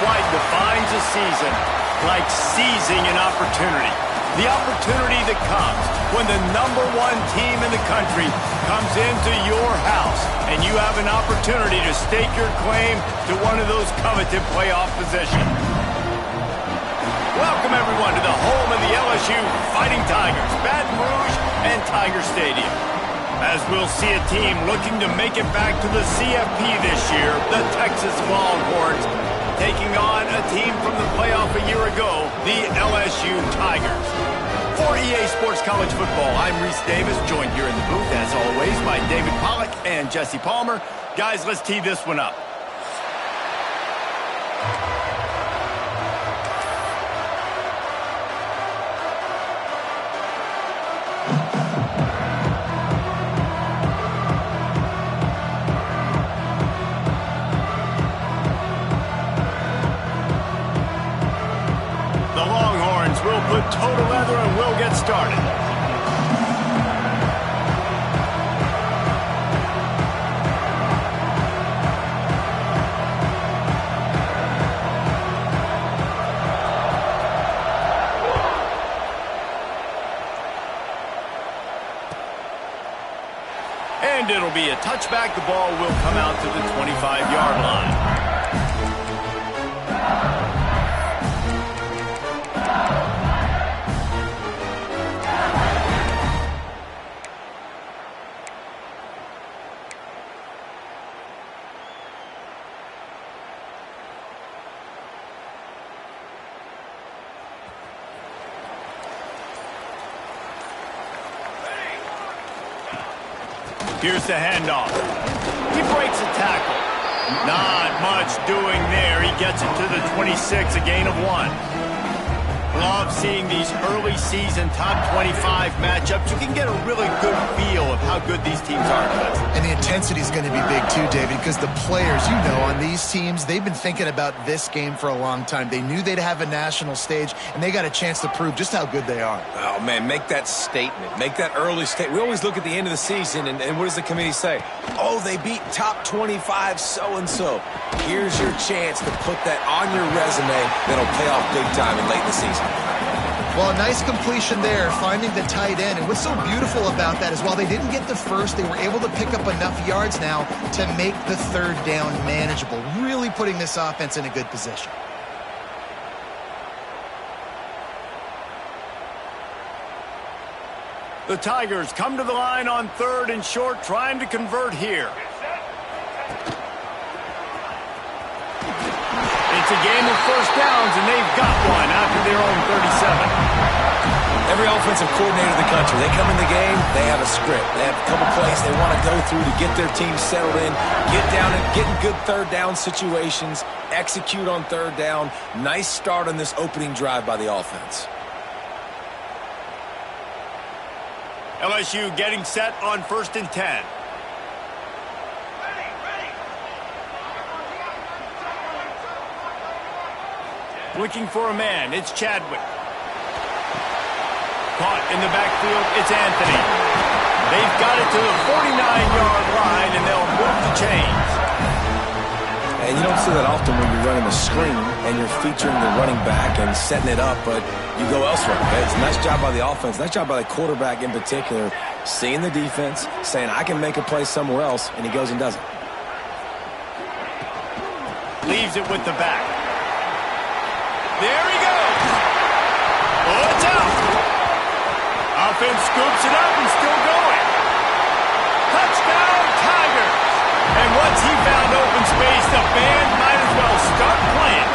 flight defines a season like seizing an opportunity. The opportunity that comes when the #1 team in the country comes into your house and you have an opportunity to stake your claim to one of those coveted playoff positions. Welcome, everyone, to the home of the LSU Fighting Tigers, Baton Rouge and Tiger Stadium. As we'll see a team looking to make it back to the CFP this year, the Texas Longhorns, taking on a team from the playoff a year ago, the LSU Tigers. For EA Sports College Football, I'm Reese Davis, joined here in the booth, as always, by David Pollack and Jesse Palmer. Guys, let's tee this one up. We'll put toe to leather and we'll get started. And it'll be a touchback. The ball will come out to the 25-yard line. Here's the handoff. He breaks a tackle. Not much doing there. He gets it to the 26, a gain of 1. Love seeing these early season top 25 matchups. You can get a really good feel of how good these teams are. And the intensity is going to be big too, David, because the players, you know, on these teams, they've been thinking about this game for a long time. They knew they'd have a national stage, and they got a chance to prove just how good they are. Oh, man, make that statement. Make that early statement. We always look at the end of the season, and what does the committee say? Oh, they beat top 25 so-and-so. Here's your chance to put that on your resume that'll pay off big time in late in the season. Well, a nice completion there, finding the tight end. And what's so beautiful about that is while they didn't get the first, they were able to pick up enough yards now to make the third down manageable, really putting this offense in a good position. The Tigers come to the line on 3rd and short, trying to convert here. It's a game of first downs, and they've got one after their own 37. Every offensive coordinator in the country, they come in the game, they have a script. They have a couple plays they want to go through to get their team settled in, get down and get in good third down situations, execute on third down. Nice start on this opening drive by the offense. LSU getting set on 1st and 10. Looking for a man, it's Chadwick. Caught in the backfield, it's Anthony. They've got it to the 49-yard line, and they'll move the chains. And you don't see that often when you're running a screen and you're featuring the running back and setting it up, but you go elsewhere. It's a nice job by the offense, nice job by the quarterback in particular, seeing the defense, saying, I can make a play somewhere else, and he goes and does it. Leaves it with the back. There he goes. Oh, it's out. Offense scoops it up and still going. Touchdown, Tigers. And once he found open space, the band might as well start playing.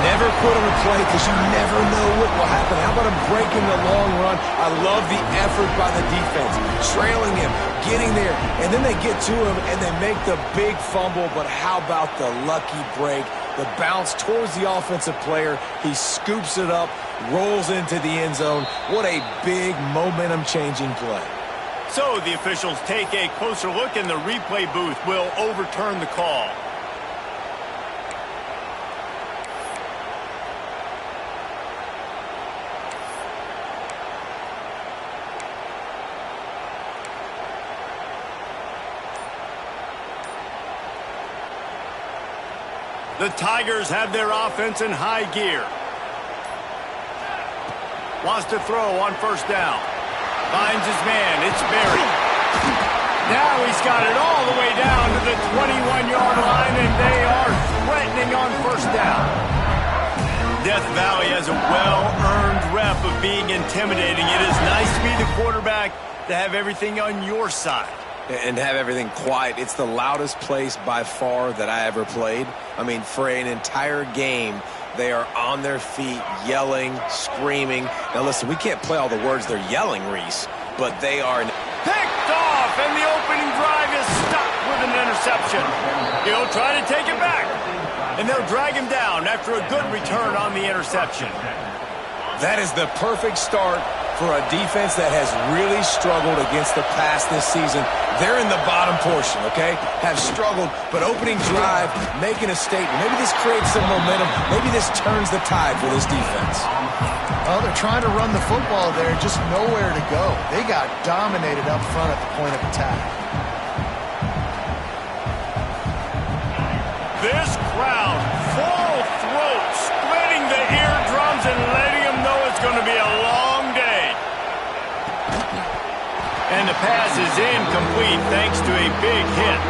Never quit on a play because you never know what will happen. How about him breaking the long run? I love the effort by the defense. Trailing him, getting there, and then they get to him and they make the big fumble. But how about the lucky break? The bounce towards the offensive player. He scoops it up, rolls into the end zone. What a big momentum-changing play. So the officials take a closer look, and the replay booth will overturn the call. The Tigers have their offense in high gear. Wants to throw on first down. Finds his man. It's buried. Now he's got it all the way down to the 21-yard line, and they are threatening on first down. Death Valley has a well-earned rep of being intimidating. It is nice to be the quarterback, to have everything on your side. And have everything quiet. It's the loudest place by far that I ever played. I mean, for an entire game, they are on their feet, yelling, screaming. Now, listen, we can't play all the words they're yelling, Reese, but they are... Picked off, and the opening drive is stopped with an interception. He'll try to take it back, and they'll drag him down after a good return on the interception. That is the perfect start for a defense that has really struggled against the pass this season. They're in the bottom portion, okay? Have struggled, but opening drive, making a statement. Maybe this creates some momentum. Maybe this turns the tide for this defense. Well, they're trying to run the football there, just nowhere to go. They got dominated up front at the point of attack. This crowd, full throat, splitting the eardrums and letting them know it's going to be a long day. And the pass is incomplete thanks to a big hit.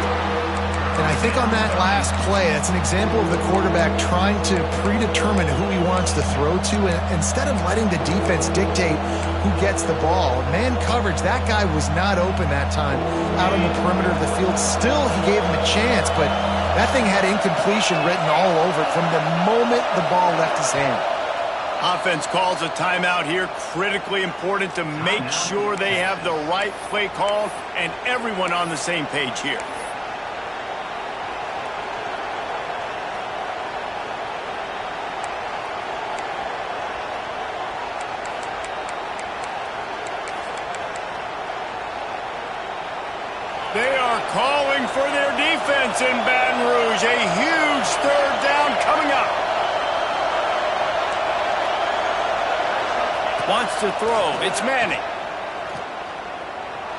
And I think on that last play, that's an example of the quarterback trying to predetermine who he wants to throw to, and instead of letting the defense dictate who gets the ball. Man coverage, that guy was not open that time out on the perimeter of the field. Still, he gave him a chance, but that thing had incompletion written all over it from the moment the ball left his hand. Offense calls a timeout here. Critically important to make sure they have the right play call and everyone on the same page here. They are calling for their defense in Baton Rouge. A huge third down coming up. Wants to throw. It's Manning.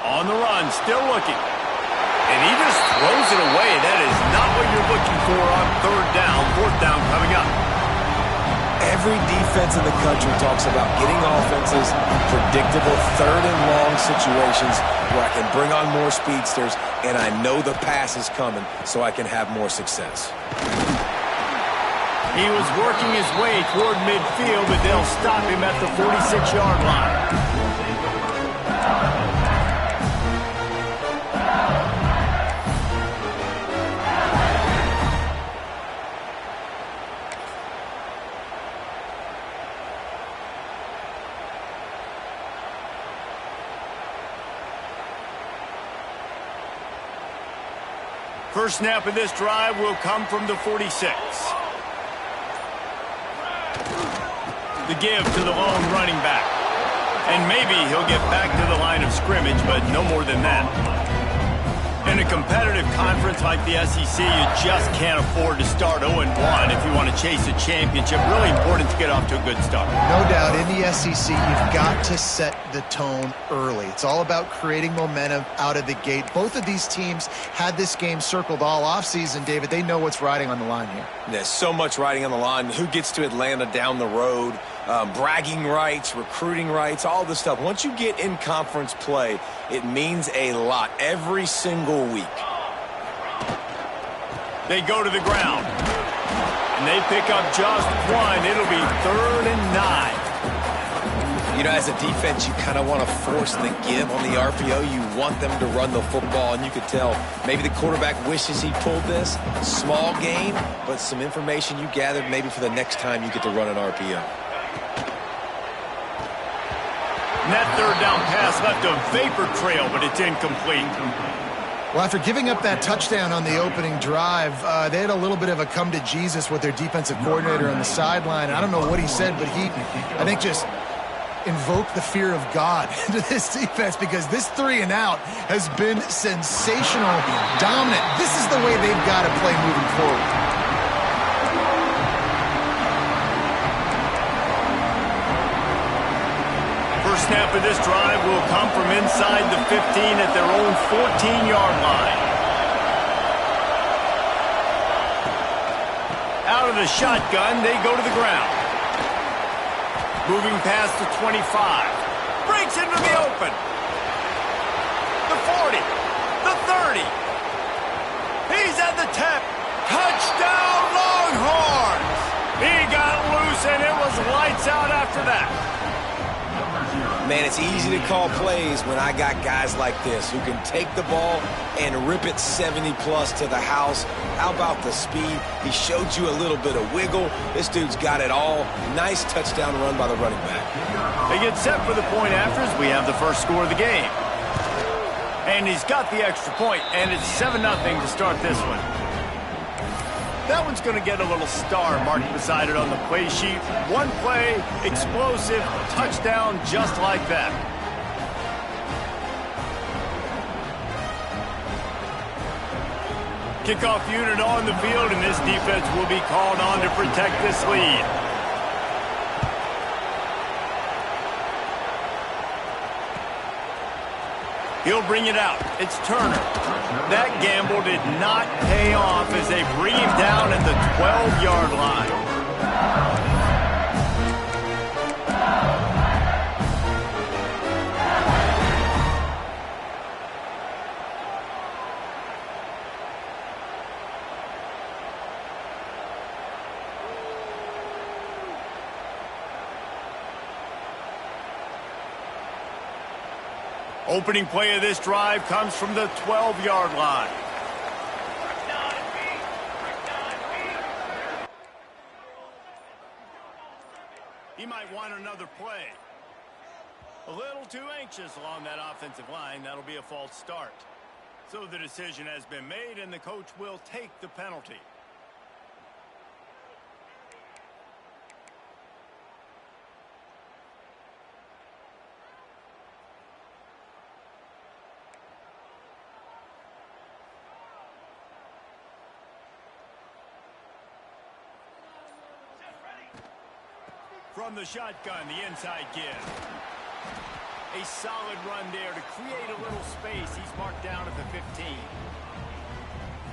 On the run, still looking. And he just throws it away. That is not what you're looking for on third down. Fourth down coming up. Every defense in the country talks about getting offenses predictable third and long situations where I can bring on more speedsters and I know the pass is coming so I can have more success. He was working his way toward midfield, but they'll stop him at the 46-yard line. First snap of this drive will come from the 46. The give to the lone running back. And maybe he'll get back to the line of scrimmage, but no more than that. In a competitive conference like the SEC, you just can't afford to start 0-1 if you want to chase a championship. Really important to get off to a good start. No doubt, in the SEC, you've got to set the tone early. It's all about creating momentum out of the gate. Both of these teams had this game circled all offseason, David. They know what's riding on the line here. There's so much riding on the line. Who gets to Atlanta down the road? Bragging rights, recruiting rights, all this stuff. Once you get in conference play, it means a lot every single week. They go to the ground, and they pick up just one. It'll be 3rd and 9. You know, as a defense, you kind of want to force the give on the RPO. You want them to run the football, and you could tell maybe the quarterback wishes he pulled this. Small game, but some information you gathered maybe for the next time you get to run an RPO. And that third down pass left a vapor trail, but it's incomplete. Well, after giving up that touchdown on the opening drive, they had a little bit of a come to Jesus with their defensive coordinator on the sideline. I don't know what he said, but he, I think, just invoked the fear of God into this defense, because this 3 and out has been sensational, dominant. This is the way they've got to play moving forward. First snap of this drive will come from inside the 15 at their own 14-yard line. of the shotgun, they go to the ground. Moving past the 25. Breaks into the open. The 40. The 30. He's at the 10. Touchdown, Longhorns! He got loose, and it was lights out after that. Man, it's easy to call plays when I got guys like this who can take the ball and rip it 70-plus to the house. How about the speed? He showed you a little bit of wiggle. This dude's got it all. Nice touchdown run by the running back. They get set for the point after as we have the first score of the game. And he's got the extra point, and it's 7-0 to start this one. That one's going to get a little star marked beside it on the play sheet. One play, explosive, touchdown just like that. Kickoff unit on the field, and this defense will be called on to protect this lead. He'll bring it out. It's Turner. That gamble did not pay off as they bring him down at the 12-yard line. Opening play of this drive comes from the 12-yard line. He might want another play. A little too anxious along that offensive line. That'll be a false start. So the decision has been made, and the coach will take the penalty. From the shotgun, the inside give. A solid run there to create a little space. He's marked down at the 15.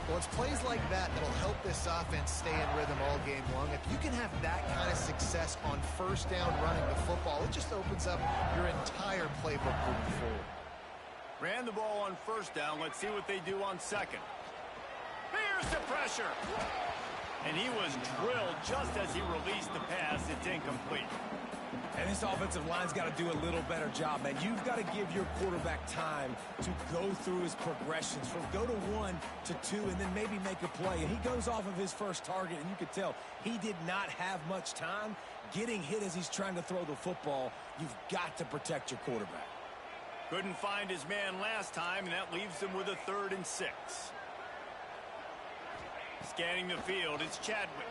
Well, it's plays like that that'll help this offense stay in rhythm all game long. If you can have that kind of success on first down running the football, it just opens up your entire playbook moving forward. Ran the ball on first down. Let's see what they do on second. Here's the pressure. And he was drilled just as he released the pass. It's incomplete. And this offensive line's got to do a little better job, man. You've got to give your quarterback time to go through his progressions from go to 1 to 2 and then maybe make a play. And he goes off of his first target, and you could tell he did not have much time getting hit as he's trying to throw the football. You've got to protect your quarterback. Couldn't find his man last time, and that leaves him with a 3rd and 6. Scanning the field, it's Chadwick.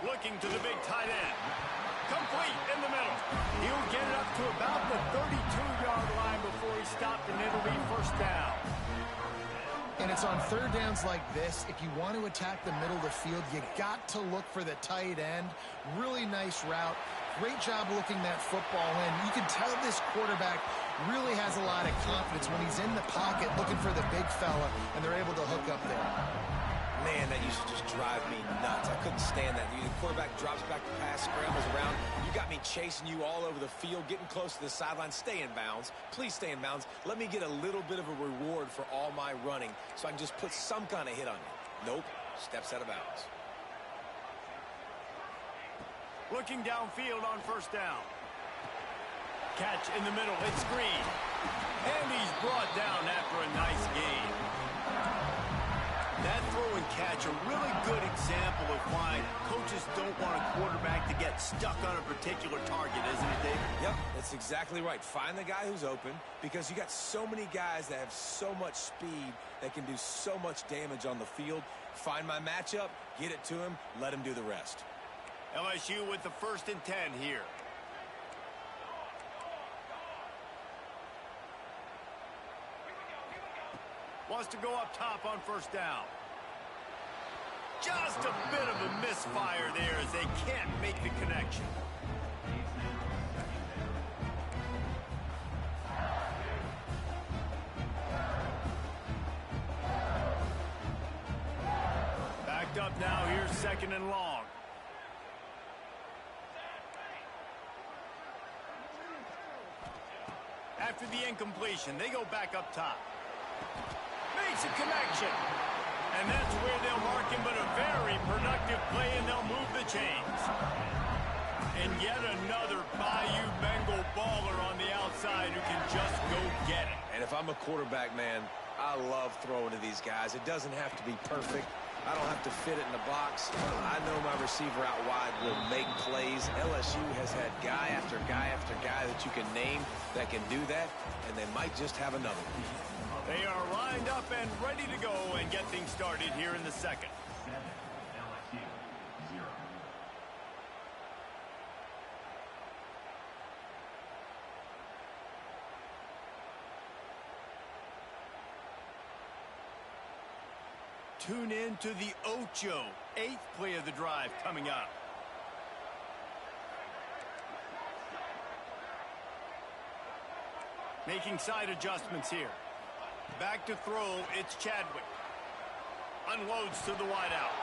Looking to the big tight end. Complete in the middle. He'll get it up to about the 32-yard line before he stopped, and it'll be first down. And it's on third downs like this. If you want to attack the middle of the field, you got to look for the tight end. Really nice route. Great job looking that football in. You can tell this quarterback really has a lot of confidence when he's in the pocket looking for the big fella, and they're able to hook up there. Man, that used to just drive me nuts. I couldn't stand that. The quarterback drops back to pass, scrambles around. You got me chasing you all over the field, getting close to the sideline. Stay in bounds. Please stay in bounds. Let me get a little bit of a reward for all my running so I can just put some kind of hit on you. Nope. Steps out of bounds. Looking downfield on first down. Catch in the middle. It's Green. And he's brought down after a nice gain. That throw and catch, a really good example of why coaches don't want a quarterback to get stuck on a particular target, isn't it, David? Yep, that's exactly right. Find the guy who's open, because you got so many guys that have so much speed that can do so much damage on the field. Find my matchup, get it to him, let him do the rest. LSU with the 1st and 10 here. Wants to go up top on first down. Just a bit of a misfire there as they can't make the connection. Backed up now. Here's 2nd and long. After the incompletion, they go back up top. Makes a connection. And that's where they'll mark him, but a very productive play, and they'll move the chains. And yet another Bayou Bengal baller on the outside who can just go get it. And if I'm a quarterback, man, I love throwing to these guys. It doesn't have to be perfect. I don't have to fit it in the box. I know my receiver out wide will make plays. LSU has had guy after guy after guy that you can name that can do that, and they might just have another one. They are lined up and ready to go and get things started here in the second. 7, LSU, 0. Tune in to the Ocho, 8th play of the drive coming up. Making side adjustments here. Back to throw, it's Chadwick. Unloads to the wideout.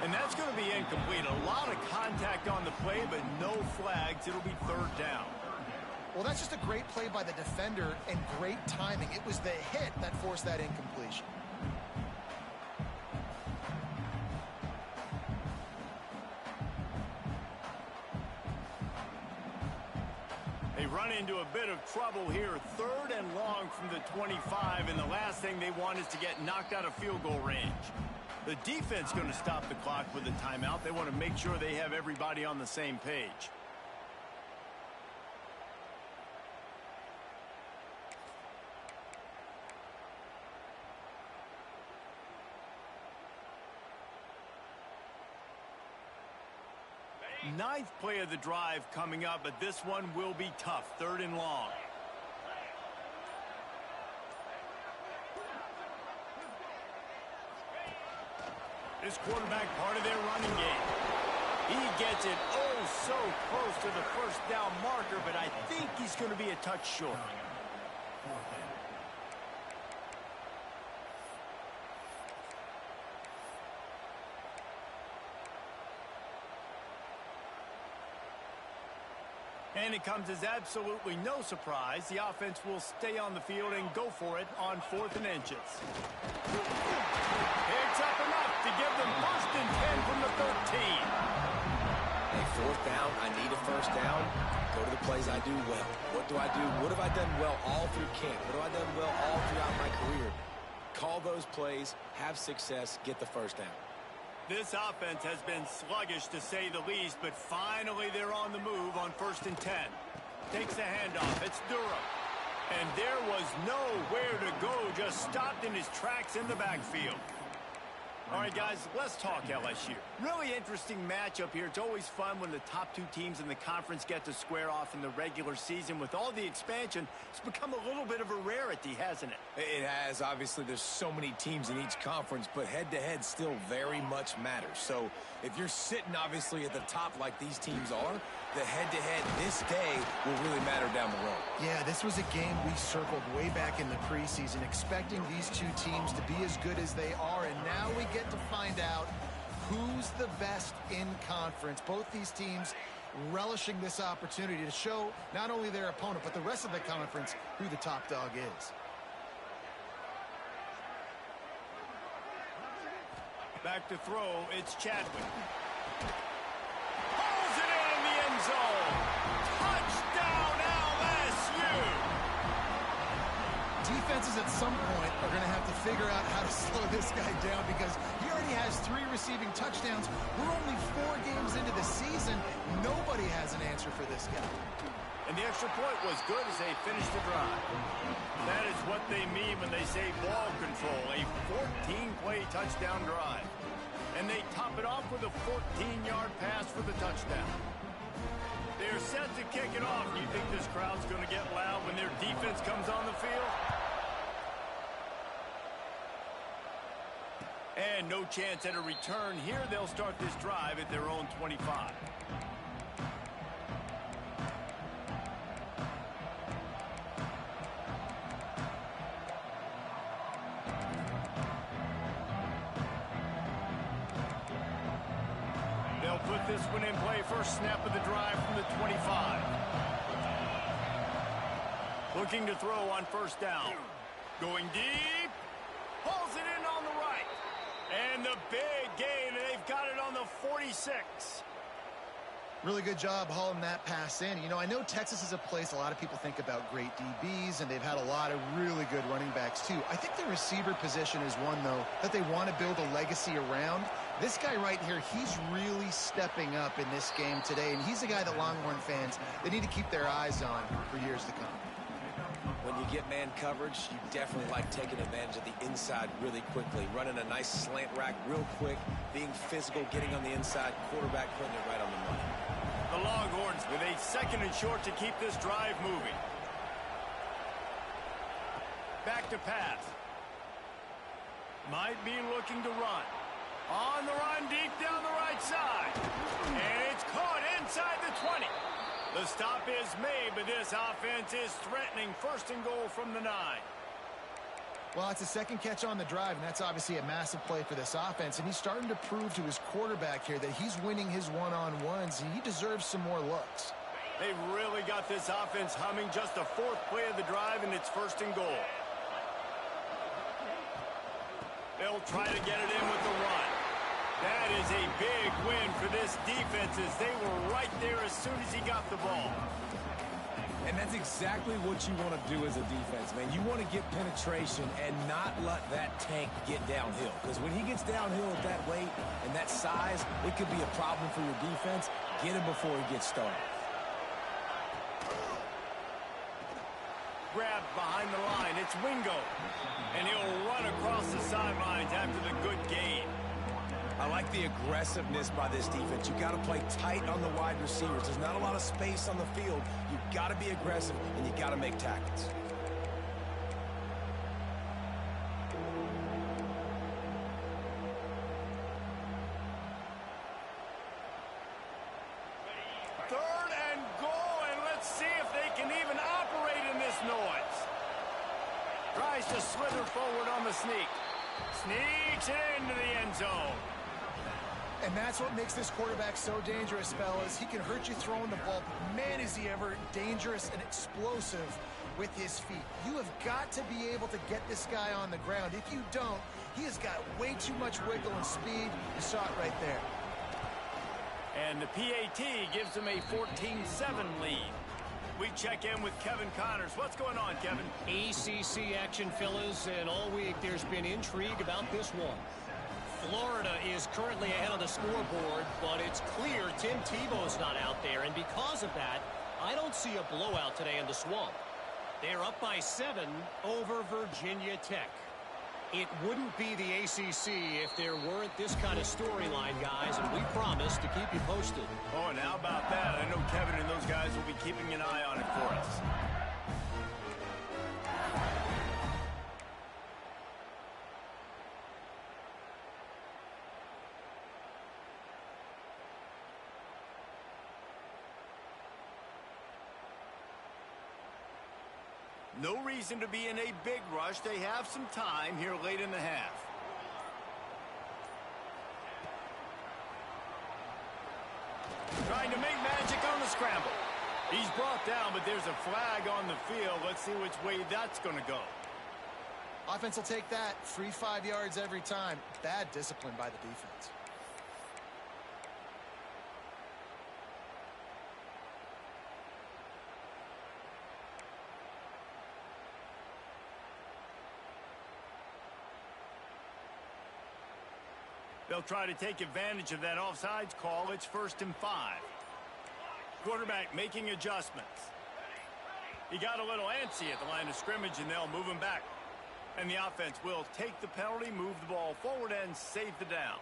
And that's going to be incomplete. A lot of contact on the play, but no flags. It'll be third down. Well, that's just a great play by the defender and great timing. It was the hit that forced that incompletion. They run into a bit of trouble here. 3rd and long from the 25, and the last thing they want is to get knocked out of field goal range. The defense going to stop the clock with a timeout. They want to make sure they have everybody on the same page. Ninth play of the drive coming up, but this one will be tough. 3rd and long. This quarterback part of their running game. He gets it so close to the first down marker, but I think he's going to be a touch short. And it comes as absolutely no surprise. The offense will stay on the field and go for it on 4th and inches. It's up enough to give them 1st and 10 from the 13. Hey, 4th down, I need a 1st down. Go to the plays I do well. What do I do? What have I done well all through camp? What have I done well all throughout my career? Call those plays, have success, get the 1st down. This offense has been sluggish, to say the least, but finally they're on the move on 1st and 10. Takes the handoff. It's Durham. And there was nowhere to go, just stopped in his tracks in the backfield. All right, guys, let's talk LSU. Really interesting matchup here. It's always fun when the top 2 teams in the conference get to square off in the regular season. With all the expansion, it's become a little bit of a rarity, hasn't it? It has. Obviously, there's so many teams in each conference, but head-to-head still very much matters. So if you're sitting, obviously, at the top like these teams are, the head-to-head this day will really matter down the road. Yeah, this was a game we circled way back in the preseason, expecting these 2 teams to be as good as they are, and now we get to find out who's the best in conference. Both these teams relishing this opportunity to show not only their opponent, but the rest of the conference who the top dog is. Back to throw, it's Chadwick. Pulls it in the end zone. Touchdown, LSU! Defenses at some point are going to have to figure out how to slow this guy down, because he already has 3 receiving touchdowns. We're only 4 games into the season. Nobody has an answer for this guy. And the extra point was good as they finished the drive. That is what they mean when they say ball control, a 14-play touchdown drive. And they top it off with a 14-yard pass for the touchdown. They're set to kick it off. Do you think this crowd's going to get loud when their defense comes on the field? And no chance at a return here. They'll start this drive at their own 25. They'll put this one in play. First snap of the drive from the 25. Looking to throw on first down. Going deep. Pulls it in on the right. And the big gain, and they've got it on the 46. Really good job hauling that pass in. You know, I know Texas is a place a lot of people think about great DBs, and they've had a lot of really good running backs too. I think the receiver position is one, though, that they want to build a legacy around. This guy right here, he's really stepping up in this game today, and he's a guy that Longhorn fans, they need to keep their eyes on for years to come. When you get man coverage, you definitely like taking advantage of the inside really quickly, running a nice slant rack real quick, being physical, getting on the inside, quarterback putting it right on the money. The Longhorns with a 2nd and short to keep this drive moving. Back to pass. Might be looking to run. On the run, deep down the right side. And it's caught inside the 20. The stop is made, but this offense is threatening 1st and goal from the 9. Well, it's a 2nd catch on the drive, and that's obviously a massive play for this offense. And he's starting to prove to his quarterback here that he's winning his one-on-ones, and he deserves some more looks. They've really got this offense humming. Just the 4th play of the drive, and it's 1st and goal. They'll try to get it in with the run. That is a big win for this defense, as they were right there as soon as he got the ball. And that's exactly what you want to do as a defense, man. You want to get penetration and not let that tank get downhill. Because when he gets downhill at that weight and that size, it could be a problem for your defense. Get him before he gets started. Grabbed behind the line. It's Wingo. And he'll run across the sidelines after the good gain. I like the aggressiveness by this defense. You got to play tight on the wide receivers. There's not a lot of space on the field. You got to be aggressive, and you got to make tackles. Third and goal, and let's see if they can even operate in this noise. Tries to slither forward on the sneak. Sneaks it into the end zone. And that's what makes this quarterback so dangerous, fellas. He can hurt you throwing the ball, but man, is he ever dangerous and explosive with his feet. You have got to be able to get this guy on the ground. If you don't, he has got way too much wiggle and speed. You saw it right there. And the PAT gives him a 14-7 lead. We check in with Kevin Connors. What's going on, Kevin? ACC action, fellas, and all week there's been intrigue about this one. Florida is currently ahead of the scoreboard, but it's clear Tim Tebow's not out there, and because of that, I don't see a blowout today in the Swamp. They're up by 7 over Virginia Tech. It wouldn't be the ACC if there weren't this kind of storyline, guys, and we promise to keep you posted. Oh, and how about that? I know Kevin and those guys will be keeping an eye on it for us. No reason to be in a big rush. They have some time here late in the half. Trying to make magic on the scramble. He's brought down, but there's a flag on the field. Let's see which way that's going to go. Offense will take that. Free 5 yards every time. Bad discipline by the defense. They'll try to take advantage of that offsides call. It's 1st and 5. Quarterback making adjustments. He got a little antsy at the line of scrimmage, and they'll move him back. And the offense will take the penalty, move the ball forward, and save the down.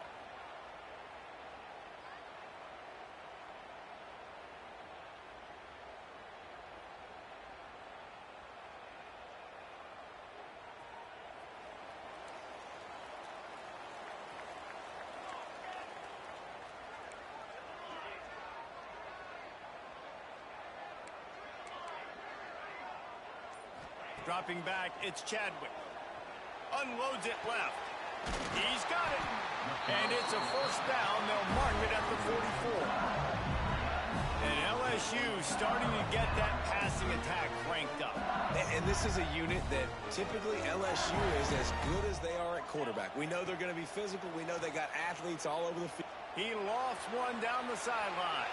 Dropping back, it's Chadwick. Unloads it left. He's got it. And it's a 1st down. They'll mark it at the 44. And LSU starting to get that passing attack cranked up. They this is a unit that typically LSU is as good as they are at quarterback. We know they're going to be physical. We know they got athletes all over the field. He lost one down the sideline.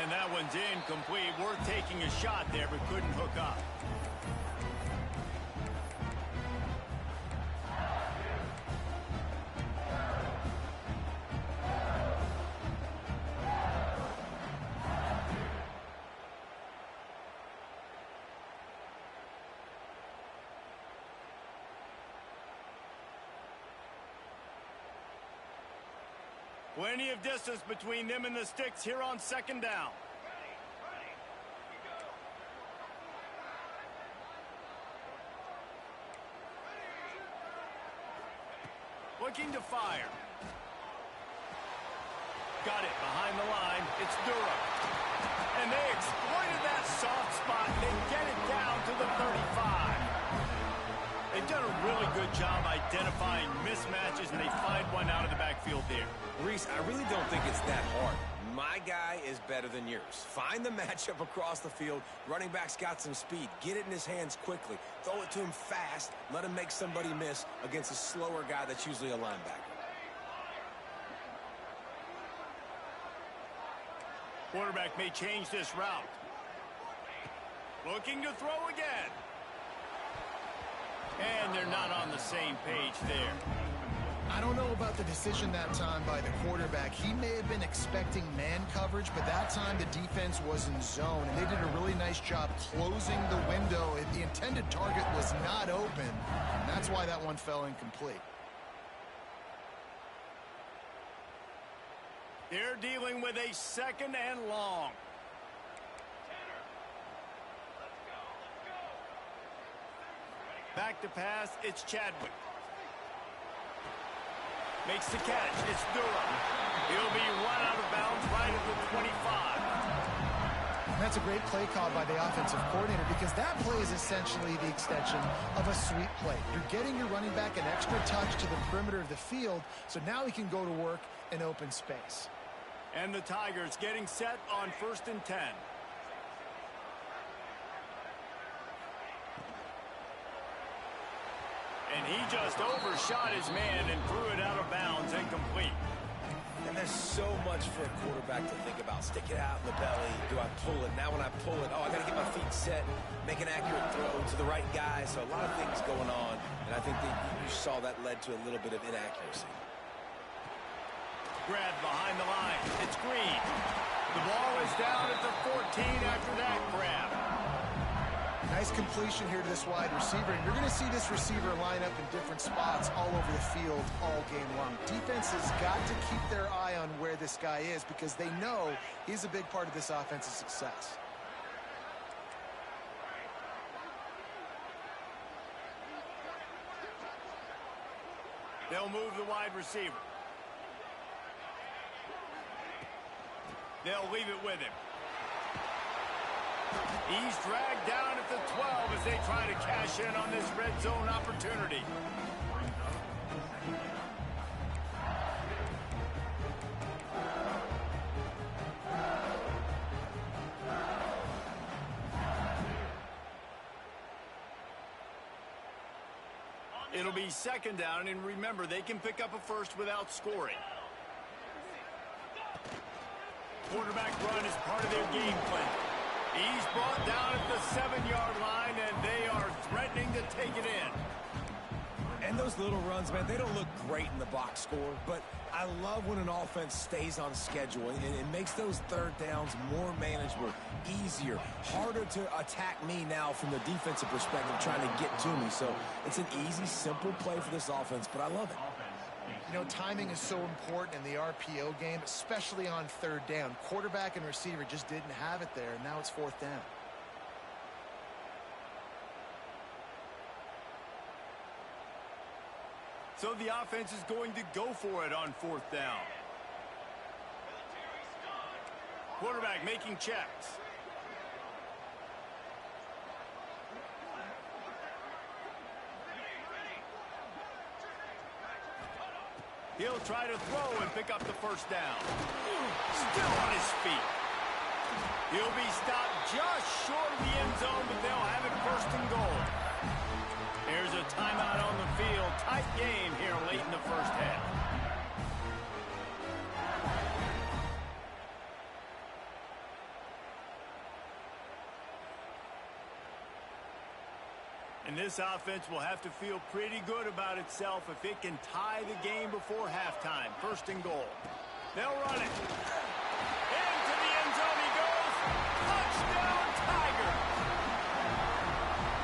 And that one's incomplete. Worth taking a shot there, but couldn't hook up. Plenty of distance between them and the sticks here on second down. Looking to fire. Got it behind the line. It's Durham. And they exploited that soft spot. They get it down to the 35. They've done a really good job identifying mismatches, and they find one out of the backfield there. Reese, I really don't think it's that hard. My guy is better than yours. Find the matchup across the field. Running back's got some speed. Get it in his hands quickly. Throw it to him fast. Let him make somebody miss against a slower guy that's usually a linebacker. Quarterback may change this route. Looking to throw again. And they're not on the same page there. I don't know about the decision that time by the quarterback. He may have been expecting man coverage, but that time the defense was in zone, and they did a really nice job closing the window. The intended target was not open, and that's why that one fell incomplete. They're dealing with a second and long. Back to pass, it's Chadwick. Makes the catch, it's Durham. He'll be run out of bounds right at the 25. And that's a great play call by the offensive coordinator, because that play is essentially the extension of a sweep play. You're getting your running back an extra touch to the perimeter of the field, so now he can go to work in open space. And the Tigers getting set on 1st and 10. And he just overshot his man and threw it out of bounds, incomplete. And there's so much for a quarterback to think about. Stick it out in the belly. Do I pull it? Now when I pull it, I got to get my feet set, make an accurate throw to the right guy. So a lot of things going on, and I think that you saw that led to a little bit of inaccuracy. Grab behind the line. It's Green. The ball is down at the 14 after that grab. Nice completion here to this wide receiver, and you're going to see this receiver line up in different spots all over the field all game long. Defense has got to keep their eye on where this guy is, because they know he's a big part of this offense's success. They'll move the wide receiver. They'll leave it with him. He's dragged down at the 12 as they try to cash in on this red zone opportunity. It'll be second down, and remember, they can pick up a first without scoring. Quarterback run is part of their game plan. He's brought down at the 7-yard line, and they are threatening to take it in. And those little runs, man, they don't look great in the box score, but I love when an offense stays on schedule, and it makes those third downs more manageable, easier, harder to attack me now from the defensive perspective, trying to get to me. So it's an easy, simple play for this offense, but I love it. You know, timing is so important in the RPO game, especially on third down. Quarterback and receiver just didn't have it there, and now it's 4th down. So the offense is going to go for it on 4th down. Quarterback making checks. He'll try to throw and pick up the first down. Still on his feet. He'll be stopped just short of the end zone, but they'll have it and goal. Here's a timeout on the field. Tight game here late in the first half. And this offense will have to feel pretty good about itself if it can tie the game before halftime. First and goal. They'll run it. Into the end zone he goes. Touchdown, Tigers!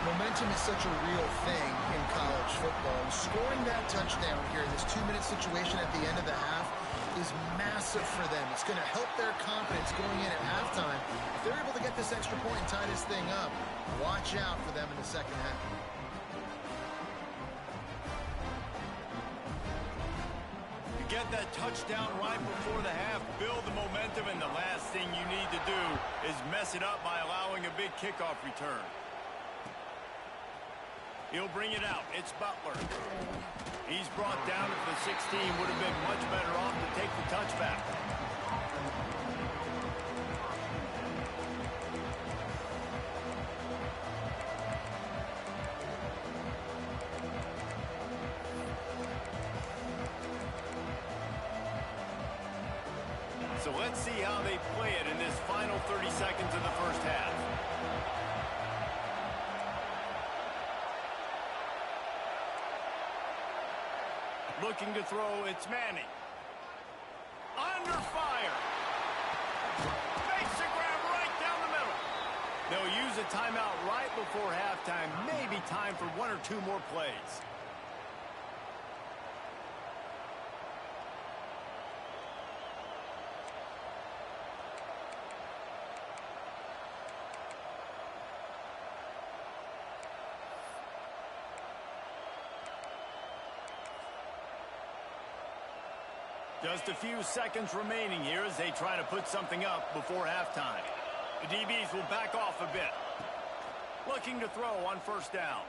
Momentum is such a real thing in college football. Scoring that touchdown here in this 2-minute situation at the end of the half is massive for them. It's going to help their confidence going in at halftime. If they're able to get this extra point and tie this thing up, watch out for them in the second half. You get that touchdown right before the half, build the momentum, and the last thing you need to do is mess it up by allowing a big kickoff return. He'll bring it out. It's Butler. He's brought down at the 16. Would have been much better off to take the touchback. So let's see how they play it in this final 30 seconds of the first half. Looking to throw, it's Manning. Under fire. Makes a grab right down the middle. They'll use a timeout right before halftime. Maybe time for one or two more plays. Just a few seconds remaining here as they try to put something up before halftime. The DBs will back off a bit. Looking to throw on first down.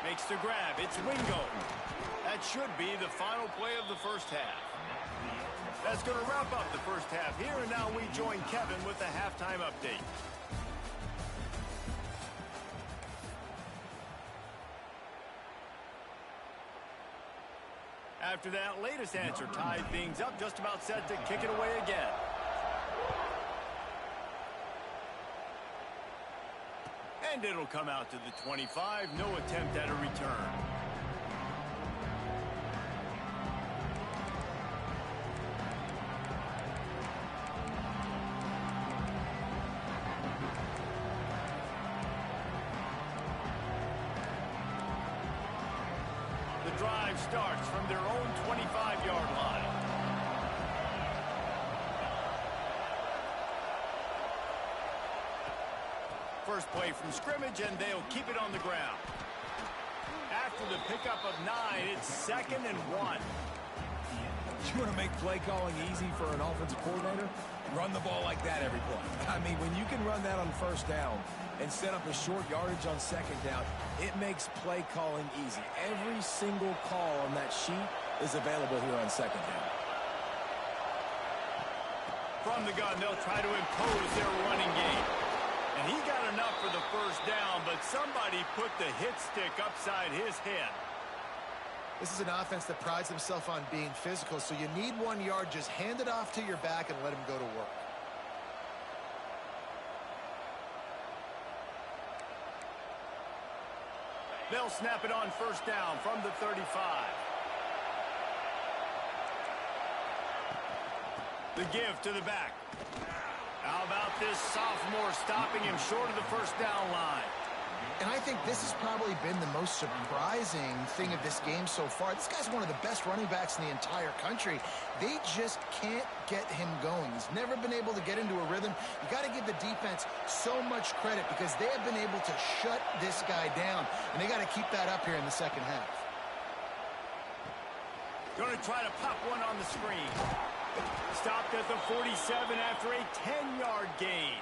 Makes the grab. It's Wingo. That should be the final play of the first half. That's going to wrap up the first half here, and now we join Kevin with the halftime update. After that latest answer tied things up, just about set to kick it away again. And it'll come out to the 25. No attempt at a return. The drive starts from their own 25-yard line. First play from scrimmage, and they'll keep it on the ground. After the pickup of 9, it's 2nd and 1. You want to make play calling easy for an offensive coordinator? Run the ball like that every play. I mean, when you can run that on first down and set up a short yardage on second down, it makes play calling easy. Every single call on that sheet is available here on second down. From the gun, they'll try to impose their running game. And he got enough for the first down, but somebody put the hit stick upside his head. This is an offense that prides himself on being physical, so you need 1 yard. Just hand it off to your back and let him go to work. They'll snap it on first down from the 35. The give to the back. How about this sophomore stopping him short of the first down line? And I think this has probably been the most surprising thing of this game so far. This guy's one of the best running backs in the entire country. They just can't get him going. He's never been able to get into a rhythm. You got to give the defense so much credit because they have been able to shut this guy down. And they got to keep that up here in the second half. Going to try to pop one on the screen. Stopped at the 47 after a 10-yard gain.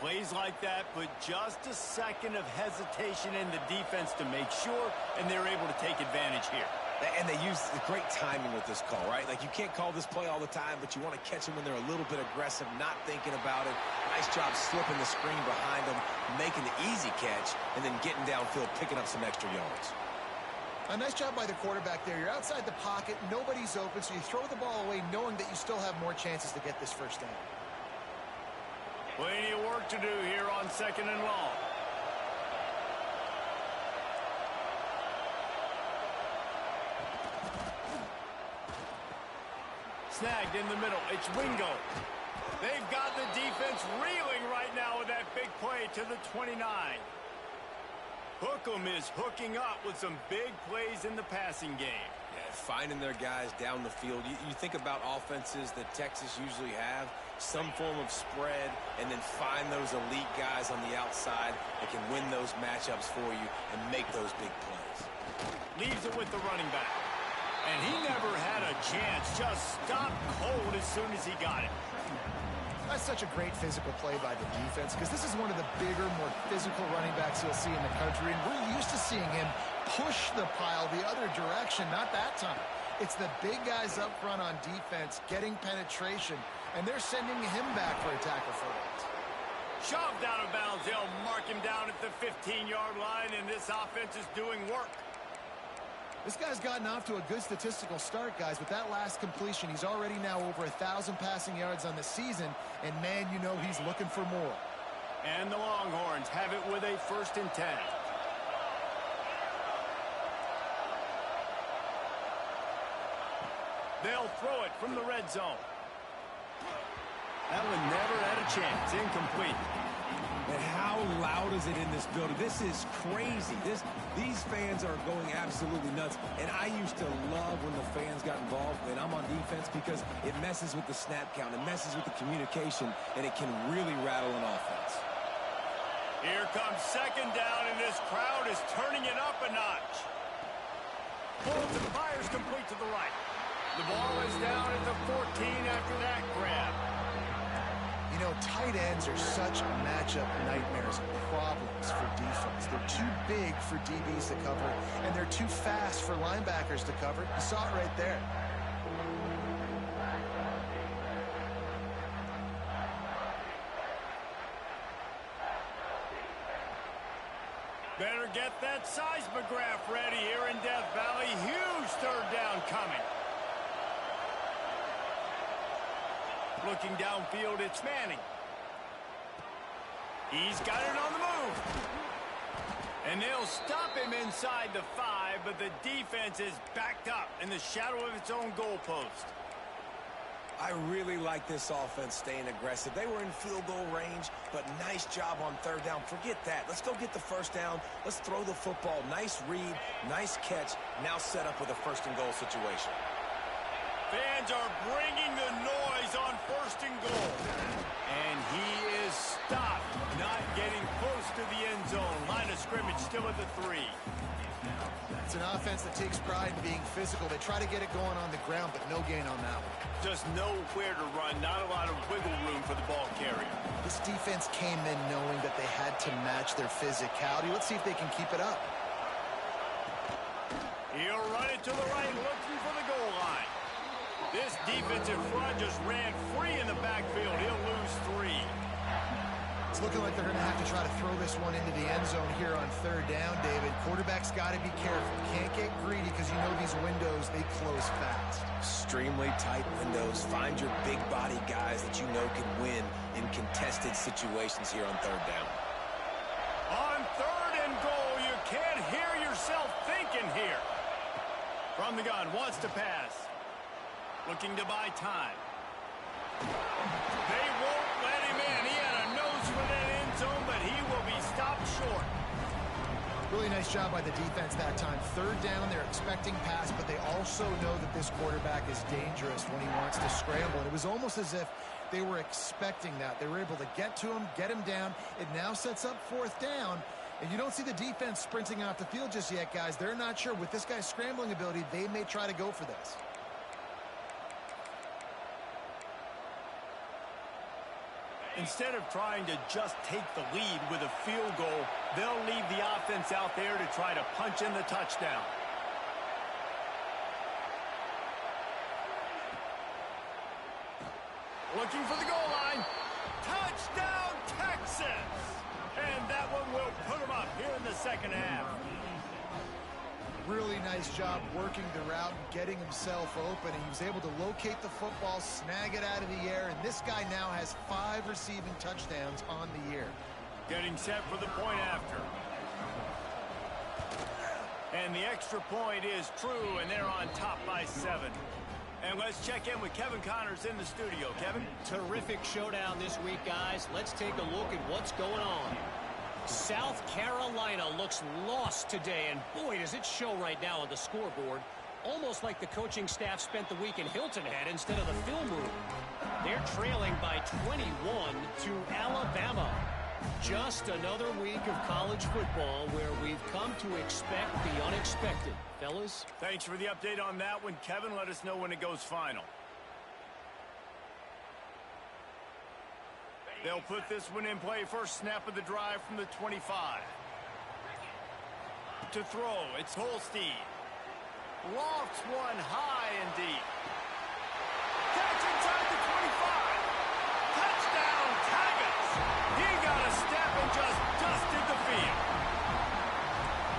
Plays like that put just a second of hesitation in the defense to make sure, and they're able to take advantage here. And they use great timing with this call, right? Like, you can't call this play all the time, but you want to catch them when they're a little bit aggressive, not thinking about it. Nice job slipping the screen behind them, making the easy catch, and then getting downfield, picking up some extra yards. A nice job by the quarterback there. You're outside the pocket, nobody's open, so you throw the ball away knowing that you still have more chances to get this first down. Plenty of work to do here on 2nd and long. Snagged in the middle. It's Wingo. They've got the defense reeling right now with that big play to the 29. Hookem is hooking up with some big plays in the passing game. Yeah, finding their guys down the field. You think about offenses that Texas usually have, some form of spread, and then find those elite guys on the outside that can win those matchups for you and make those big plays. Leaves it with the running back. And he never had a chance. Just stopped cold as soon as he got it. That's such a great physical play by the defense because this is one of the bigger, more physical running backs you'll see in the country, and we're used to seeing him push the pile the other direction. Not that time. It's the big guys up front on defense getting penetration, and they're sending him back for a tackle for it. Shoved out of bounds. They'll mark him down at the 15-yard line, and this offense is doing work. This guy's gotten off to a good statistical start, guys. With that last completion, he's already now over 1,000 passing yards on the season, and man, you know he's looking for more. And the Longhorns have it with a 1st and 10. They'll throw it from the red zone. That one never had a chance. Incomplete. And how loud is it in this building? This is crazy. These fans are going absolutely nuts. And I used to love when the fans got involved when I'm on defense because it messes with the snap count. It messes with the communication, and it can really rattle an offense. Here comes 2nd down, and this crowd is turning it up a notch. Pulls and fires complete to the right. The ball is down at the 14 after that grab. You know, tight ends are such matchup nightmares and problems for defense. They're too big for DBs to cover, and they're too fast for linebackers to cover. You saw it right there. Better get that seismograph ready here in Death Valley. Huge 3rd down coming. Looking downfield, it's Manning. He's got it on the move. And they'll stop him inside the 5, but the defense is backed up in the shadow of its own goalpost. I really like this offense staying aggressive. They were in field goal range, but nice job on 3rd down. Forget that. Let's go get the 1st down. Let's throw the football. Nice read, nice catch. Now set up with a 1st and goal situation. Fans are bringing the noise on 1st and goal. And he is stopped, not getting close to the end zone. Line of scrimmage still at the 3. It's an offense that takes pride in being physical. They try to get it going on the ground, but no gain on that one. Just nowhere to run, not a lot of wiggle room for the ball carrier. This defense came in knowing that they had to match their physicality. Let's see if they can keep it up. He'll run it to the right, looking for the goal line. This defensive front just ran free in the backfield. He'll lose 3. It's looking like they're going to have to try to throw this one into the end zone here on 3rd down, David. Quarterback's got to be careful. Can't get greedy because you know these windows, they close fast. Extremely tight windows. Find your big body guys that you know can win in contested situations here on 3rd down. On 3rd and goal, you can't hear yourself thinking here. From the gun, wants to pass. Looking to buy time. They won't let him in. He had a nose for that end zone, but he will be stopped short. Really nice job by the defense that time. 3rd down, they're expecting pass, but they also know that this quarterback is dangerous when he wants to scramble. And it was almost as if they were expecting that. They were able to get to him, get him down. It now sets up 4th down. And you don't see the defense sprinting off the field just yet, guys. They're not sure. With this guy's scrambling ability, they may try to go for this. Instead of trying to just take the lead with a field goal, they'll leave the offense out there to try to punch in the touchdown. Looking for the goal line. Touchdown, Texas! And that one will put them up here in the second half. Really nice job working the route and getting himself open. He was able to locate the football, snag it out of the air, and this guy now has 5 receiving touchdowns on the year. Getting set for the point after. And the extra point is true, and they're on top by 7. And let's check in with Kevin Connors in the studio. Kevin? Terrific showdown this week, guys. Let's take a look at what's going on. South Carolina looks lost today, and boy, does it show right now on the scoreboard. Almost like the coaching staff spent the week in Hilton Head instead of the film room. They're trailing by 21 to Alabama. Just another week of college football where we've come to expect the unexpected. Fellas? Thanks for the update on that one, Kevin. Let us know when it goes final. They'll put this one in play. First snap of the drive from the 25. To throw, it's Holstein. Lofts one high and deep. Catch inside the 25. Touchdown, Tigers! He got a step and just dusted the field.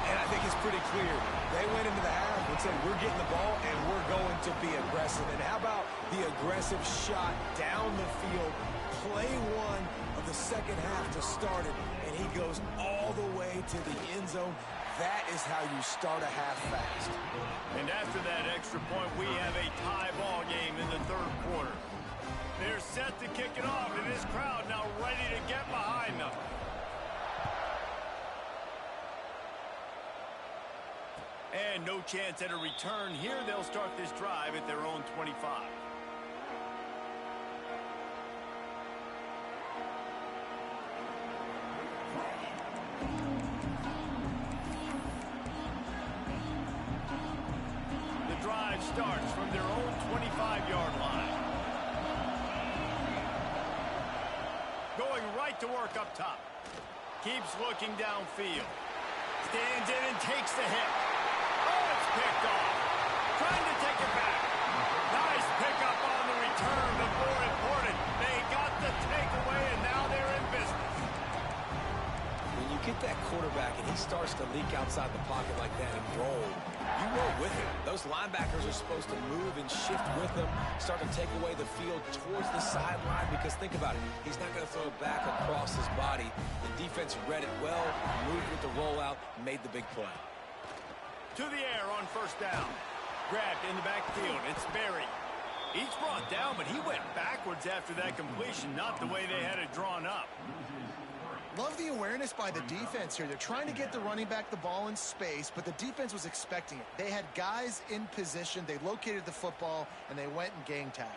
And I think it's pretty clear. They went into the half and said, we're getting the ball and we're going to be aggressive. And how about the aggressive shot down the field? Play one of the second half to start it, and he goes all the way to the end zone. That is how you start a half fast. And after that extra point, we have a tie ball game in the third quarter. They're set to kick it off, and this crowd now ready to get behind them. And no chance at a return here. They'll start this drive at their own 25. Starts from their own 25-yard line. Going right to work up top. Keeps looking downfield. Stands in and takes the hit. Oh, it's picked off. Trying to take it back. Nice pickup on the return, but more important, they got the takeaway, and now they're in business. When you get that quarterback and he starts to leak outside the pocket like that and roll, you roll with him. Those linebackers are supposed to move and shift with him, start to take away the field towards the sideline, because think about it, he's not going to throw it back across his body. The defense read it well, moved with the rollout, made the big play. To the air on first down. Grabbed in the backfield. It's Berry. He's brought down, but he went backwards after that completion, not the way they had it drawn up. Love the awareness by the defense here. They're trying to get the running back the ball in space, but the defense was expecting it. They had guys in position. They located the football, and they went and gang tackled.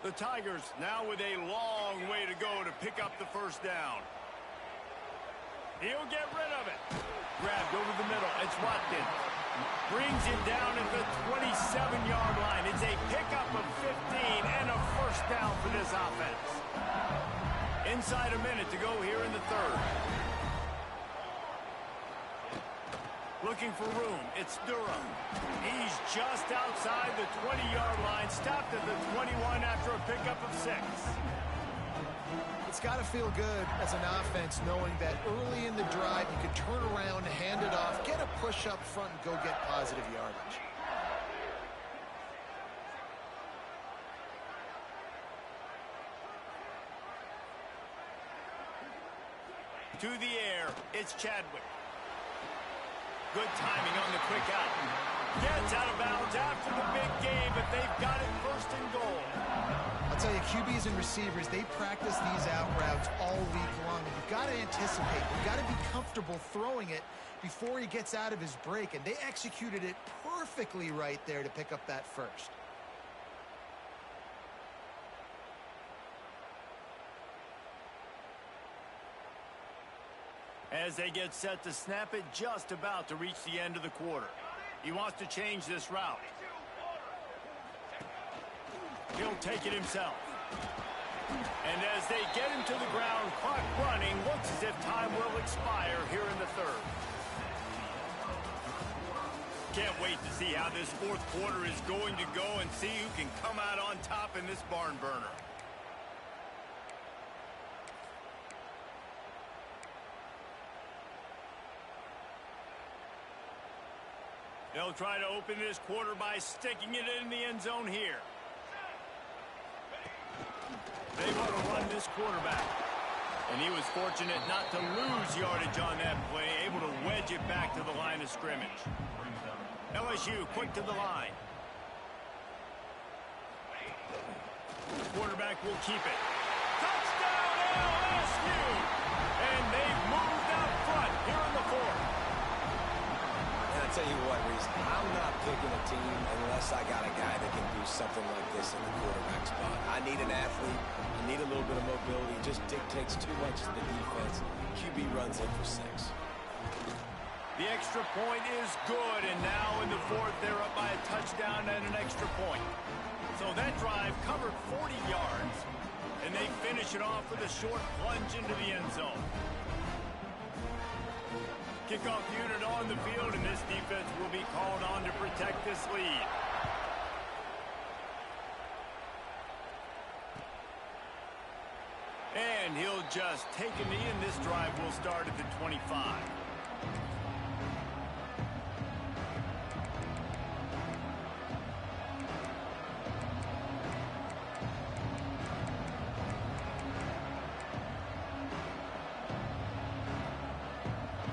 The Tigers now with a long way to go to pick up the first down. He'll get rid of it. Grabbed over the middle. It's Watkins. Brings it down at the 27-yard line. It's a pickup of 15 and a first down for this offense. Inside a minute to go here in the third. Looking for room. It's Durham. He's just outside the 20-yard line. Stopped at the 21 after a pickup of 6. It's got to feel good as an offense knowing that early in the drive you can turn around, hand it off, get a push up front, and go get positive yardage. To the air, it's Chadwick. Good timing on the quick out. Gets out of bounds after the big game, but they've got it first and goal. I'll tell you, QBs and receivers, they practice these out routes all week long. And you've got to anticipate. You've got to be comfortable throwing it before he gets out of his break. And they executed it perfectly right there to pick up that first. As they get set to snap it, just about to reach the end of the quarter. He wants to change this route. He'll take it himself. And as they get him to the ground, clock running, looks as if time will expire here in the third. Can't wait to see how this fourth quarter is going to go and see who can come out on top in this barn burner. They'll try to open this quarter by sticking it in the end zone here. They want to run this quarterback. And he was fortunate not to lose yardage on that play, able to wedge it back to the line of scrimmage. LSU quick to the line. Quarterback will keep it. Touchdown LSU! And they've moved out front here in the fourth. And I tell you what, Reese, I'm not picking a team unless I got a guy that can do something like this in the quarterback spot. I need an athlete. I need a little bit of mobility. It just dictates too much to the defense. QB runs in for 6. The extra point is good, and now in the fourth, they're up by a touchdown and an extra point. So that drive covered 40 yards, and they finish it off with a short plunge into the end zone. Kickoff unit on the field, and this defense will be called on to protect this lead. And he'll just take a knee, and this drive will start at the 25.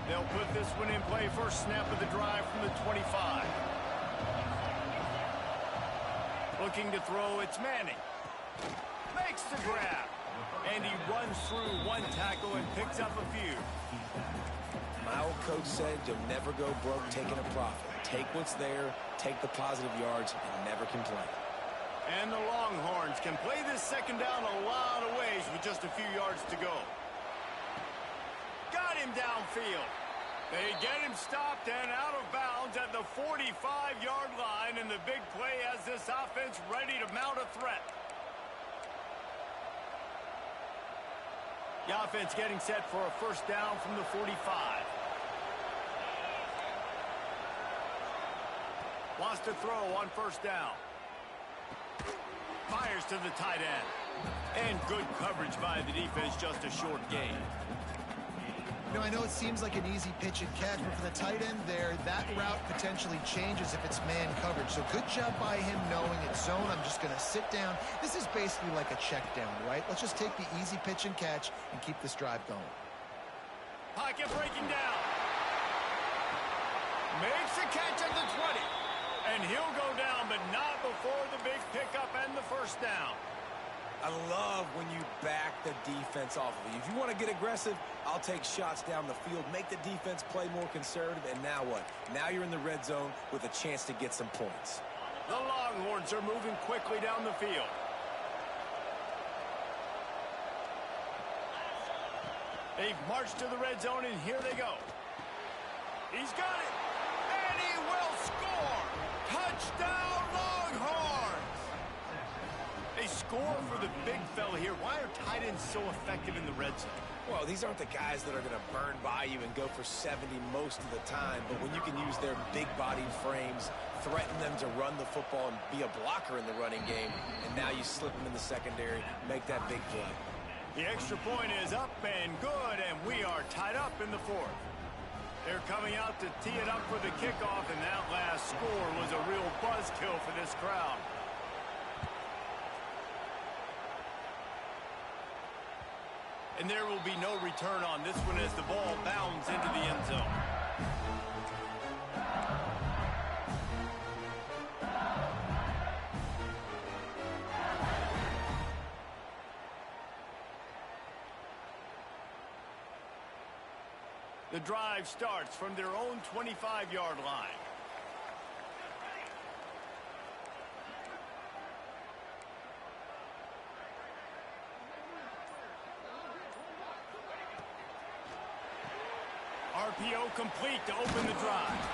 They'll put this one in play. First snap of the drive from the 25. Looking to throw, it's Manning. Makes the grab. And he runs through one tackle and picks up a few. My old coach said you'll never go broke taking a profit. Take what's there, take the positive yards, and never complain. And the Longhorns can play this second down a lot of ways with just a few yards to go. Got him downfield. They get him stopped and out of bounds at the 45-yard line, and the big play has this offense ready to mount a threat. The offense getting set for a first down from the 45. Wants to throw on first down. Fires to the tight end. And good coverage by the defense, just a short gain. You know, I know it seems like an easy pitch and catch, but for the tight end there, that route potentially changes if it's man coverage. So good job by him knowing it's zone. I'm just going to sit down. This is basically like a check down, right? Let's just take the easy pitch and catch and keep this drive going. Pocket breaking down. Makes a catch at the 20. And he'll go down, but not before the big pickup and the first down. I love when you back the defense off of you. If you want to get aggressive, I'll take shots down the field, make the defense play more conservative, and now what? Now you're in the red zone with a chance to get some points. The Longhorns are moving quickly down the field. They've marched to the red zone, and here they go. He's got it, and he will score! Touchdown, Longhorns! They score for the big fella here. Why are tight ends so effective in the red zone? Well, these aren't the guys that are going to burn by you and go for 70 most of the time, but when you can use their big-bodied frames, threaten them to run the football and be a blocker in the running game, and now you slip them in the secondary, make that big play. The extra point is up and good, and we are tied up in the fourth. They're coming out to tee it up for the kickoff, and that last score was a real buzzkill for this crowd. And there will be no return on this one as the ball bounds into the end zone. The drive starts from their own 25-yard line. RPO complete to open the drive.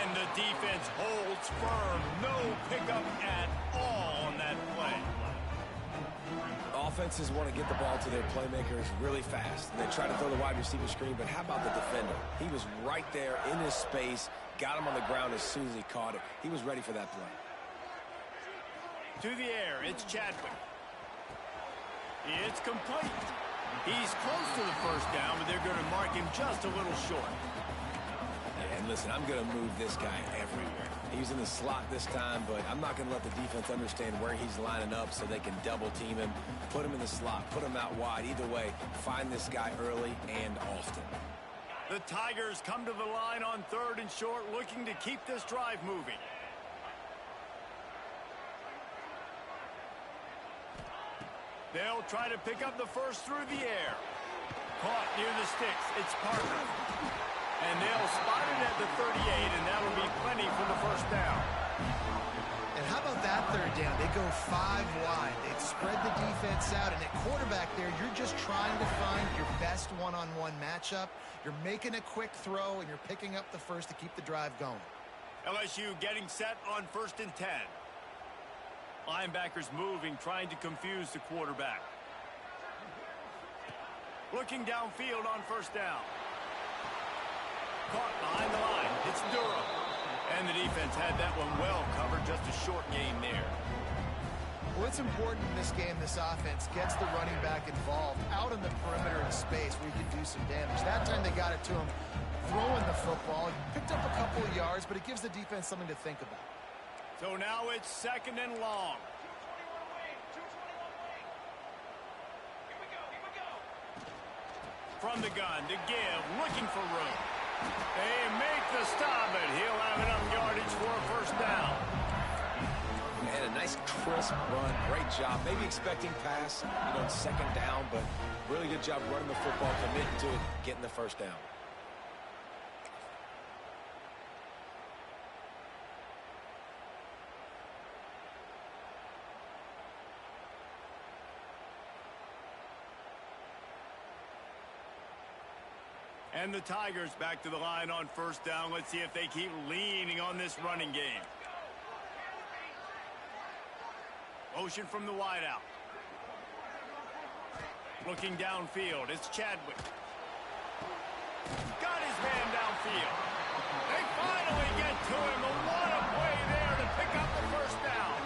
And the defense holds firm. No pickup at all on that play. offenses want to get the ball to their playmakers really fast, and they try to throw the wide receiver screen, but how about the defender? He was right there in his space, got him on the ground as soon as he caught it. He was ready for that play. To the air, it's Chadwick. It's complete. He's close to the first down, but they're going to mark him just a little short. And listen, I'm going to move this guy everywhere. He's in the slot this time, but I'm not going to let the defense understand where he's lining up so they can double-team him, put him in the slot, put him out wide. Either way, find this guy early and often. The Tigers come to the line on 3rd and short, looking to keep this drive moving. They'll try to pick up the first through the air. Caught near the sticks. It's Parker. And they'll spot it at the 38, and that'll be plenty for the first down. And how about that 3rd down? They go 5 wide. They've spread the defense out, and at quarterback there, you're just trying to find your best one-on-one matchup. You're making a quick throw, and you're picking up the first to keep the drive going. LSU getting set on 1st and 10. Linebackers moving, trying to confuse the quarterback. Looking downfield on 1st down. Caught behind the line. It's Durham. And the defense had that one well covered. Just a short gain there. Well, it's important in this game, this offense gets the running back involved out in the perimeter of space where you can do some damage. That time they got it to him throwing the football. Picked up a couple of yards, but it gives the defense something to think about. So now it's 2nd and long. From the gun to give, looking for room. They make the stop, but he'll have enough yardage for a first down. And a nice crisp run, great job. Maybe expecting pass, 2nd down, but really good job running the football, committing to it, getting the first down. And the Tigers back to the line on 1st down. Let's see if they keep leaning on this running game. Motion from the wideout. Looking downfield, it's Chadwick. Got his man downfield. They finally get to him. What a play there to pick up the first down.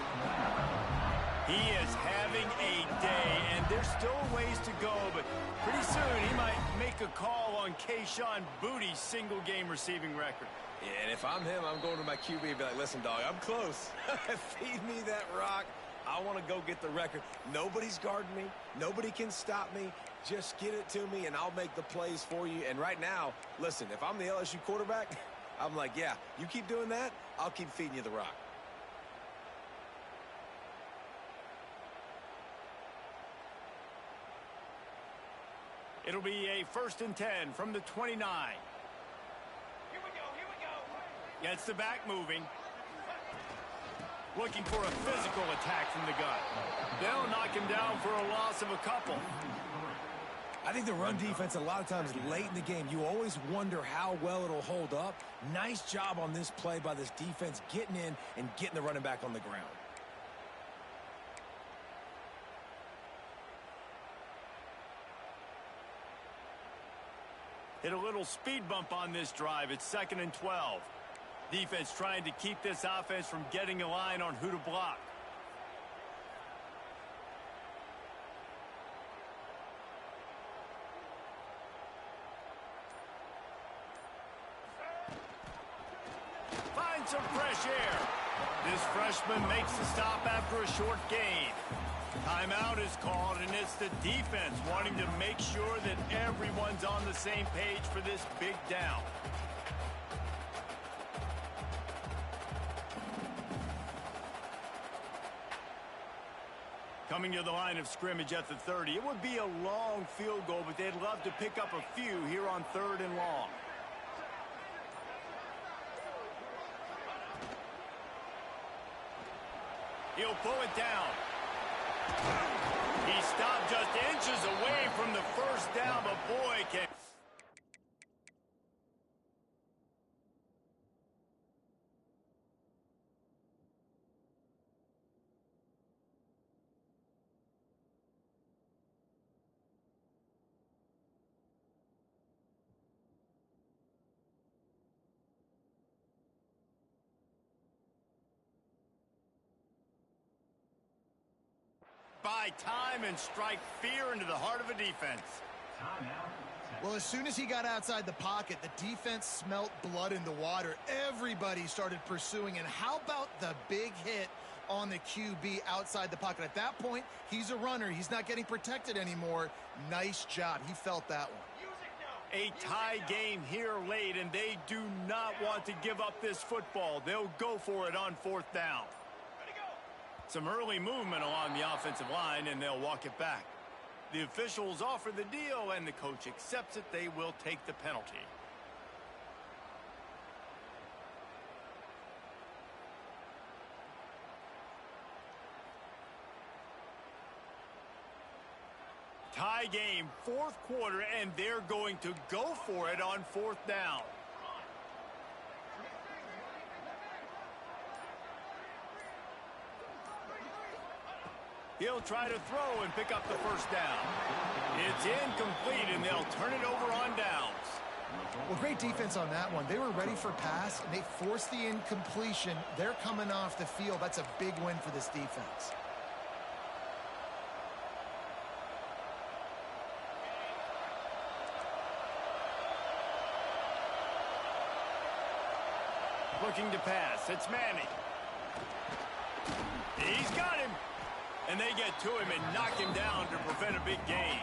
He is having a day, and there's still a ways to go, but pretty soon he might make a call on Kayshon Boutte's single-game receiving record. Yeah, and if I'm him, I'm going to my QB and be like, listen, dog, I'm close. Feed me that rock. I want to go get the record. Nobody's guarding me. Nobody can stop me. Just get it to me, and I'll make the plays for you. And right now, listen, if I'm the LSU quarterback, I'm like, yeah, you keep doing that, I'll keep feeding you the rock. It'll be a 1st and 10 from the 29. Here we go. Gets the back moving. Looking for a physical attack from the gun. They'll knock him down for a loss of a couple. I think the run defense, a lot of times late in the game, you always wonder how well it'll hold up. Nice job on this play by this defense, getting in and getting the running back on the ground. Hit a little speed bump on this drive. It's 2nd and 12. Defense trying to keep this offense from getting a line on who to block. Find some fresh air. This freshman makes the stop after a short gain. Timeout is called, and it's the defense wanting to make sure that everyone's on the same page for this big down. Coming to the line of scrimmage at the 30. It would be a long field goal, but they'd love to pick up a few here on 3rd and long. He'll pull it down. He stopped just inches away from the first down, but boy, can... buy time and strike fear into the heart of a defense. Well, as soon as he got outside the pocket, the defense smelt blood in the water. Everybody started pursuing. And how about the big hit on the QB outside the pocket? At that point, he's a runner. He's not getting protected anymore. Nice job. He felt that one. A tie game here late, and they do not want to give up this football. They'll go for it on 4th down. Some early movement along the offensive line, and they'll walk it back. The officials offer the deal, and the coach accepts it. They will take the penalty. Tie game, 4th quarter, and they're going to go for it on 4th down. He'll try to throw and pick up the 1st down. It's incomplete, and they'll turn it over on downs. Well, great defense on that one. They were ready for pass, and they forced the incompletion. They're coming off the field. That's a big win for this defense. Looking to pass. It's Manning. He's got him. And they get to him and knock him down to prevent a big gain.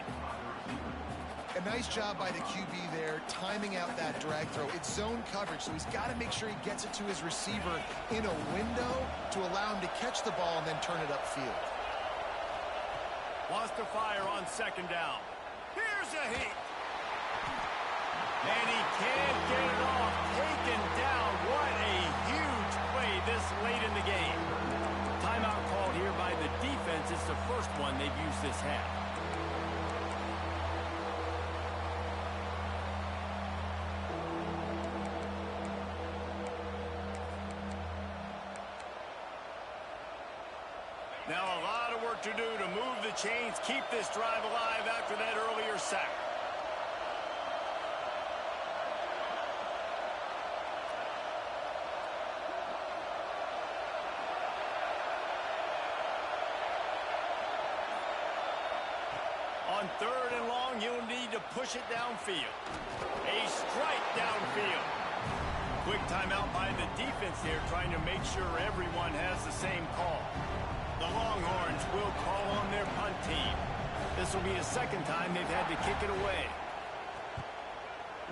A nice job by the QB there, timing out that drag throw. It's zone coverage, so he's got to make sure he gets it to his receiver in a window to allow him to catch the ball and then turn it upfield. Wants to fire on 2nd down. Here's a hit. And he can't get it off. Taken down. What a huge play this late in the game. Timeout called here by the defense. It's the first one they've used this half. Now a lot of work to do to move the chains, keep this drive alive after that earlier sack. On 3rd and long, you'll need to push it downfield. A strike downfield. Quick timeout by the defense here, trying to make sure everyone has the same call. The Longhorns will call on their punt team. This will be the 2nd time they've had to kick it away.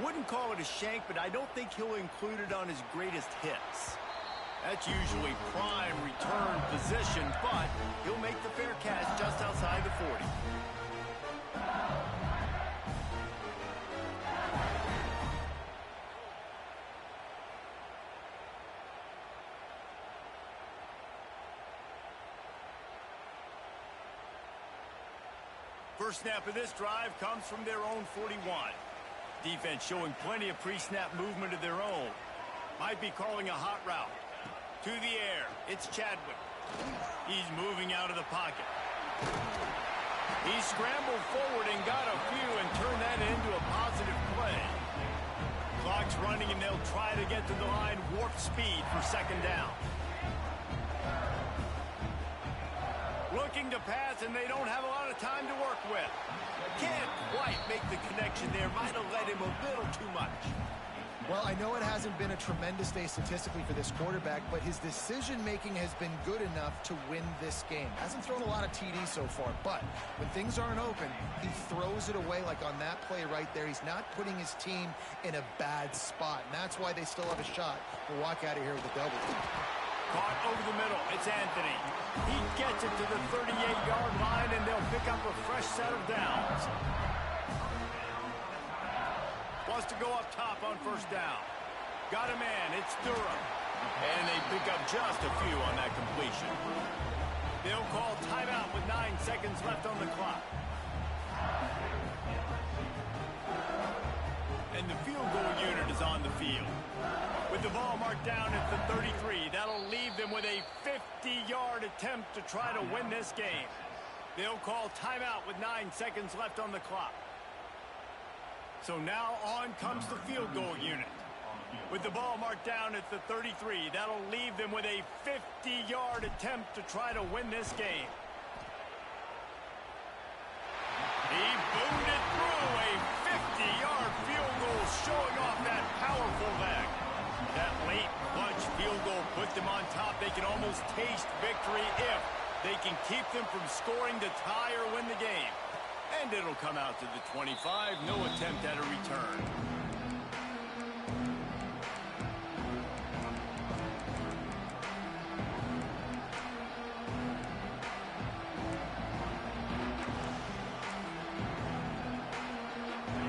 Wouldn't call it a shank, but I don't think he'll include it on his greatest hits. That's usually prime return position, but he'll make the fair catch just outside the 40. First snap of this drive comes from their own 41. Defense showing plenty of pre-snap movement of their own. Might be calling a hot route. To the air, it's Chadwick. He's moving out of the pocket. He scrambled forward and got a few and turned that into a positive play. Clock's running and they'll try to get to the line warp speed for 2nd down. Looking to pass, and they don't have a lot of time to work with. Can't quite make the connection there. Might have led him a little too much. Well, I know it hasn't been a tremendous day statistically for this quarterback, but his decision-making has been good enough to win this game. Hasn't thrown a lot of TDs so far, but when things aren't open, he throws it away like on that play right there. He's not putting his team in a bad spot, and that's why they still have a shot to walk out of here with a double. Caught over the middle. It's Anthony. He gets it to the 38-yard line, and they'll pick up a fresh set of downs. Wants to go up top on 1st down. Got a man. It's Durham. And they pick up just a few on that completion. They'll call timeout with 9 seconds left on the clock. And the field goal unit is on the field. With the ball marked down at the 33, that'll leave them with a 50-yard attempt to try to win this game. They'll call timeout with 9 seconds left on the clock. So now on comes the field goal unit. With the ball marked down at the 33, that'll leave them with a 50-yard attempt to try to win this game. He boomed it through a 50-yard field goal, showing off that powerful leg. That late clutch field goal put them on top. They can almost taste victory if they can keep them from scoring to tie or win the game. And it'll come out to the 25. No attempt at a return.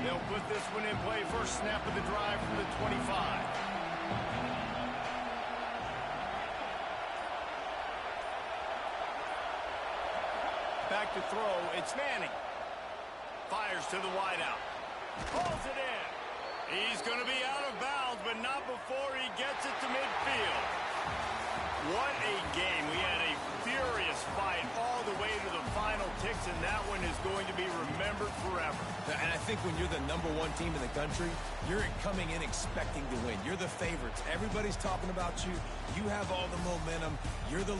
They'll put this one in play. First snap of the drive from the 25. Back to throw. It's Manning. Fires to the wideout. Pulls it in. He's going to be out of bounds, but not before he gets it to midfield. What a game. We had a furious fight all the way to the final ticks, and that one is going to be remembered forever. And I think when you're the #1 team in the country, you're coming in expecting to win. You're the favorites. Everybody's talking about you. You have all the momentum. You're the